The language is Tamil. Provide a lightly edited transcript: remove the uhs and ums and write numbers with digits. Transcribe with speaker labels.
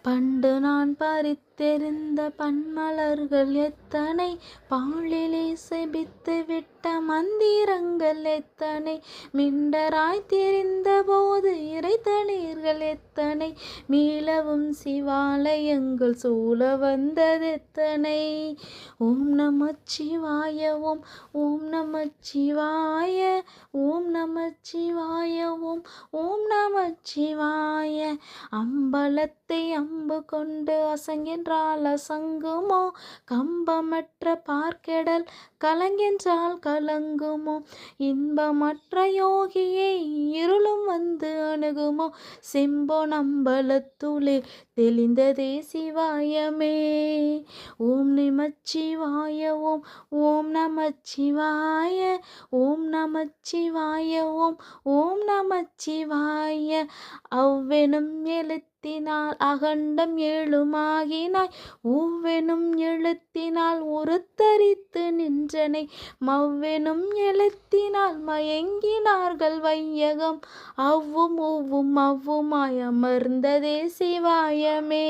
Speaker 1: பண்டு நான் பறித்தெறிந்த பன்மலர்கள் எத்தனை, பாழிலே செபித்து விட்ட மந்திரங்கள் எத்தனை, மிண்டராய் திரிந்த போது இறைத்தளிர்கள் எத்தனை, மீளவும் சிவாலயங்கள் சூழ வந்ததெத்தனை. ஓம் நமச்சிவாய ஓம் ஓம் நமச்சிவாய ஓம் நமச்சிவாய ஓம் ஓம் நமச்சிவாய. அம்பலத்தை அம்பு கொண்டு அசங்கென்றால் அசங்குமோ, கம்பமற்ற பார்க்கெடல் கலங்கென்றால் கலங்குமோ, இன்பமற்ற யோகியை இருளும் வந்து அணுகுமோ, செம்பொன் அம்பலத்துளே தெளிந்ததே சிவாயமே. ஓம் நமச்சிவாய ஓம் ஓம் நமச்சிவாய ஓம் நமச்சிவாய ஓம் ஓம் நமச்சிவாய. அவ்வெனும் எழுத்தினால் அகண்டம் ஏழுமாகினாய், ஊவெனும் எழுத்தினால் உருத்தரித்து நின்றனை, மவ்வெனும் எழுத்தினால் மயங்கினார்கள் வையகம், அவ்வும் ஒவ்வும் அவ்வுமாய் அமர்ந்ததே சிவாயமே.